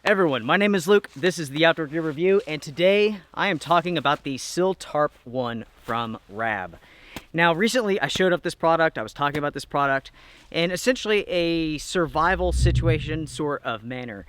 Everyone, my name is Luke, this is the Outdoor Gear Review, and today I am talking about the Siltarp 1 from RAB. Now recently I showed up this product, I was talking about this product, in essentially a survival situation sort of manner.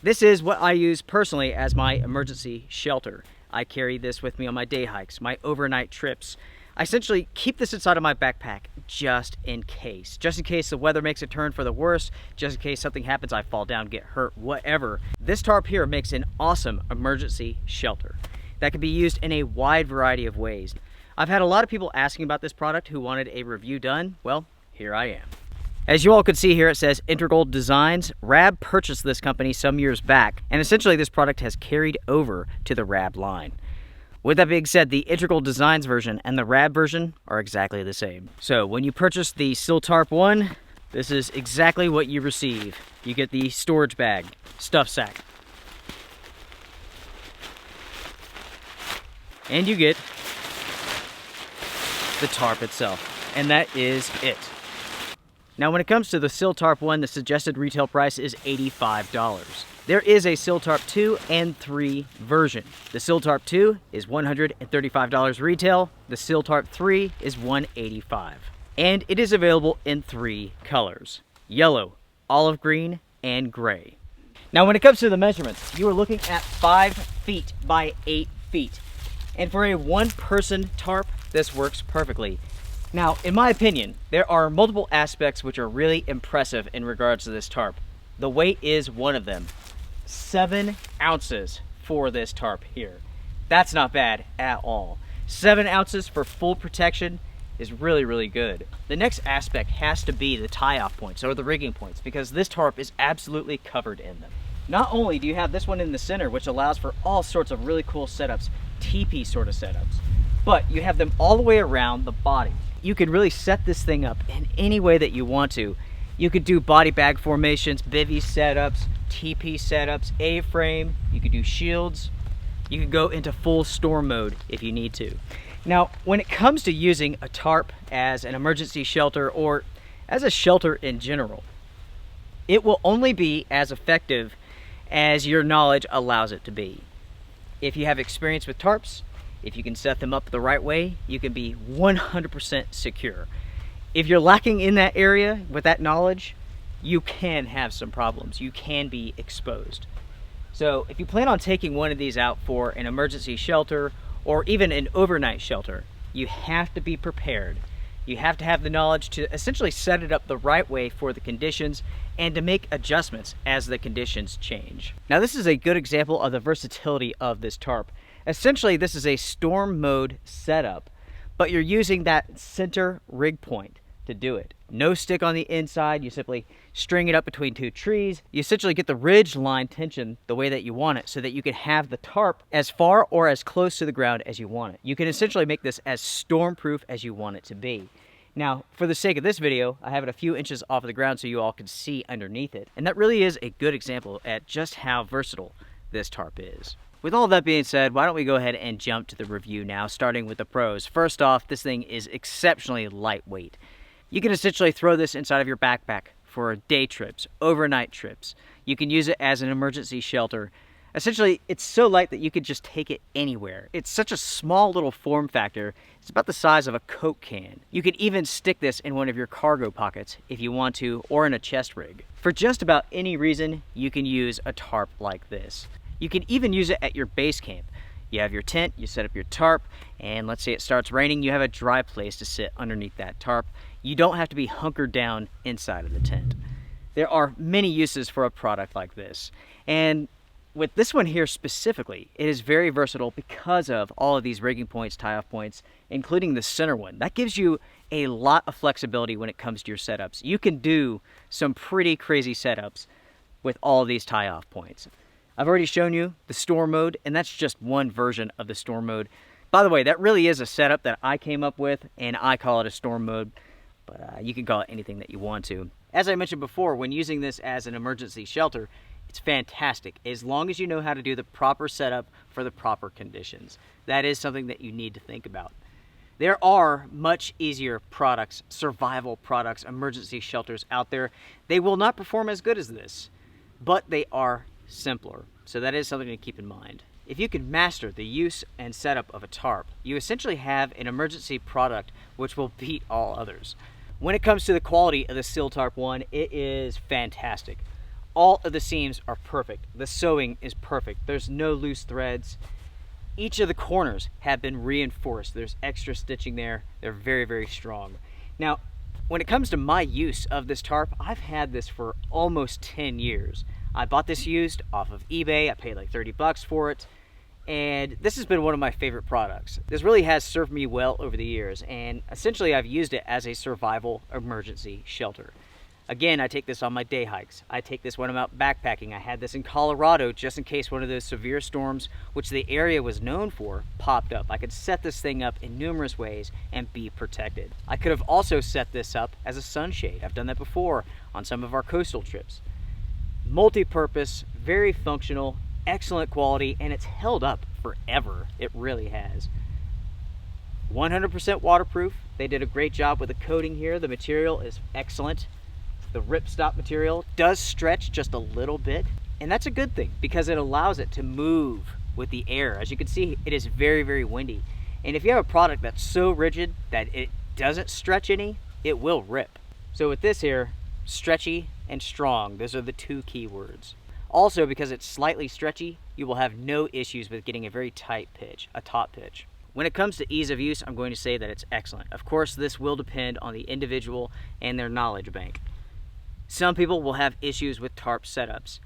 This is what I use personally as my emergency shelter. I carry this with me on my day hikes, my overnight trips. I essentially keep this inside of my backpack just in case the weather makes a turn for the worse, just in case something happens, I fall down, get hurt, whatever. This tarp here makes an awesome emergency shelter that can be used in a wide variety of ways. I've had a lot of people asking about this product who wanted a review done. Well, here I am. As you all can see here, it says Integral Designs. RAB purchased this company some years back, and essentially this product has carried over to the RAB line. With that being said, the Integral Designs version and the RAB version are exactly the same. So when you purchase the Siltarp 1, this is exactly what you receive. You get the storage bag, stuff sack, and you get the tarp itself, and that is it. Now when it comes to the Siltarp 1, the suggested retail price is $85. There is a Siltarp 2 and 3 version. The Siltarp 2 is $135 retail, the Siltarp 3 is $185. And it is available in 3 colors: yellow, olive green, and gray. Now when it comes to the measurements, you are looking at 5 feet by 8 feet. And for a one-person tarp, this works perfectly. Now, in my opinion, there are multiple aspects which are really impressive in regards to this tarp. The weight is one of them. 7 ounces for this tarp here. That's not bad at all. 7 ounces for full protection is really good. The next aspect has to be the tie-off points, or the rigging points, because this tarp is absolutely covered in them. Not only do you have this one in the center, which allows for all sorts of really cool setups, teepee sort of setups, but you have them all the way around the body. You can really set this thing up in any way that you want to. You could do body bag formations, bivvy setups, teepee setups, A-frame, you could do shields. You could go into full storm mode if you need to. Now, when it comes to using a tarp as an emergency shelter or as a shelter in general, it will only be as effective as your knowledge allows it to be. If you have experience with tarps, if you can set them up the right way, you can be 100% secure. If you're lacking in that area with that knowledge, you can have some problems. You can be exposed. So if you plan on taking one of these out for an emergency shelter or even an overnight shelter, you have to be prepared. You have to have the knowledge to essentially set it up the right way for the conditions and to make adjustments as the conditions change. Now this is a good example of the versatility of this tarp. Essentially this is a storm mode setup, but you're using that center rig point to do it. No stick on the inside, you simply string it up between 2 trees. You essentially get the ridge line tension the way that you want it so that you can have the tarp as far or as close to the ground as you want it. You can essentially make this as storm-proof as you want it to be. Now, for the sake of this video, I have it a few inches off of the ground so you all can see underneath it. And that really is a good example at just how versatile this tarp is. With all that being said, why don't we go ahead and jump to the review now, starting with the pros. First off, this thing is exceptionally lightweight. You can essentially throw this inside of your backpack for day trips, overnight trips. You can use it as an emergency shelter. Essentially, it's so light that you could just take it anywhere. It's such a small little form factor. It's about the size of a Coke can. You could even stick this in one of your cargo pockets if you want to, or in a chest rig. For just about any reason, you can use a tarp like this. You can even use it at your base camp. You have your tent, you set up your tarp, and let's say it starts raining, you have a dry place to sit underneath that tarp. You don't have to be hunkered down inside of the tent. There are many uses for a product like this. And with this one here specifically, it is very versatile because of all of these rigging points, tie-off points, including the center one. That gives you a lot of flexibility when it comes to your setups. You can do some pretty crazy setups with all of these tie-off points. I've already shown you the storm mode, and that's just one version of the storm mode. By the way, that really is a setup that I came up with, and I call it a storm mode, but you can call it anything that you want to. As I mentioned before, when using this as an emergency shelter, it's fantastic as long as you know how to do the proper setup for the proper conditions. That is something that you need to think about. There are much easier products, survival products, emergency shelters out there. They will not perform as good as this, but they are simpler. So that is something to keep in mind. If you can master the use and setup of a tarp, you essentially have an emergency product which will beat all others. When it comes to the quality of the Siltarp 1, it is fantastic. All of the seams are perfect. The sewing is perfect. There's no loose threads. Each of the corners have been reinforced. There's extra stitching there. They're very, very strong. Now, when it comes to my use of this tarp, I've had this for almost 10 years. I bought this used off of eBay. I paid like 30 bucks for it. And this has been one of my favorite products. This really has served me well over the years, and essentially I've used it as a survival emergency shelter. Again, I take this on my day hikes. I take this when I'm out backpacking. I had this in Colorado just in case one of those severe storms, which the area was known for, popped up. I could set this thing up in numerous ways and be protected. I could have also set this up as a sunshade. I've done that before on some of our coastal trips. Multi-purpose, very functional, excellent quality, and it's held up forever. It really has. 100% waterproof. They did a great job with the coating here. The material is excellent. The ripstop material does stretch just a little bit, and that's a good thing because it allows it to move with the air. As you can see, it is very, very windy. And if you have a product that's so rigid that it doesn't stretch any, it will rip. So with this here, stretchy and strong, those are the two key words. Also, because it's slightly stretchy, you will have no issues with getting a very tight pitch, a top pitch. When it comes to ease of use, I'm going to say that it's excellent. Of course, this will depend on the individual and their knowledge bank. Some people will have issues with tarp setups.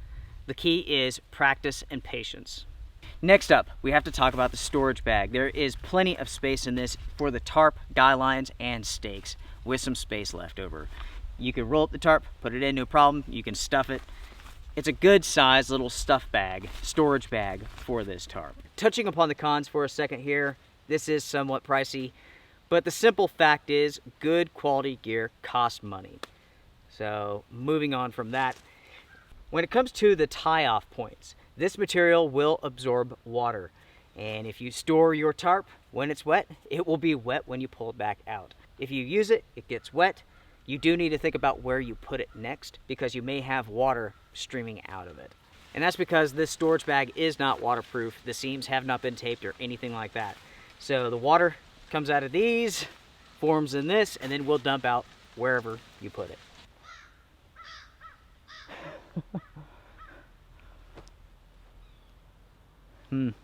The key is practice and patience. Next up, we have to talk about the storage bag. There is plenty of space in this for the tarp, guy lines, and stakes with some space left over. You can roll up the tarp, put it in, no problem. You can stuff it. It's a good sized little stuff bag, storage bag for this tarp. Touching upon the cons for a second here, this is somewhat pricey, but the simple fact is good quality gear costs money. So moving on from that, when it comes to the tie-off points, this material will absorb water. And if you store your tarp when it's wet, it will be wet when you pull it back out. If you use it, it gets wet. You do need to think about where you put it next because you may have water streaming out of it. And that's because this storage bag is not waterproof. The seams have not been taped or anything like that. So the water comes out of these, forms in this, and then will dump out wherever you put it.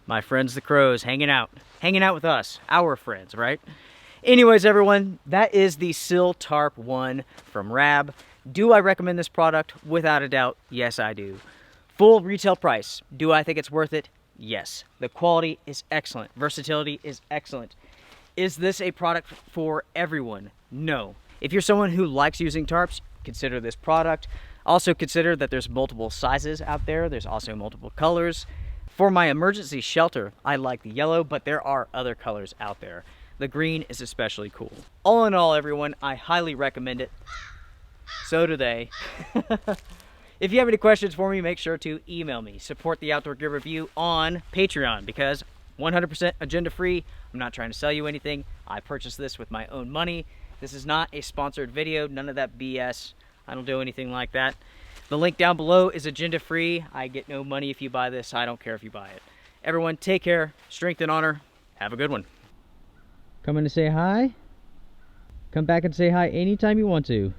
My friends the crows hanging out with us, our friends, right? Anyways, everyone, that is the Siltarp 1 from RAB. Do I recommend this product? Without a doubt, yes, I do. Full retail price. Do I think it's worth it? Yes. The quality is excellent. Versatility is excellent. Is this a product for everyone? No. If you're someone who likes using tarps, consider this product. Also consider that there's multiple sizes out there. There's also multiple colors. For my emergency shelter, I like the yellow, but there are other colors out there. The green is especially cool. All in all, everyone, I highly recommend it. So do they. If you have any questions for me, make sure to email me. Support the Outdoor Gear Review on Patreon because 100% agenda free. I'm not trying to sell you anything. I purchased this with my own money. This is not a sponsored video, none of that BS. I don't do anything like that. The link down below is agenda free. I get no money if you buy this. I don't care if you buy it. Everyone, take care, strength and honor. Have a good one. Come in to say hi. Come back and say hi anytime you want to.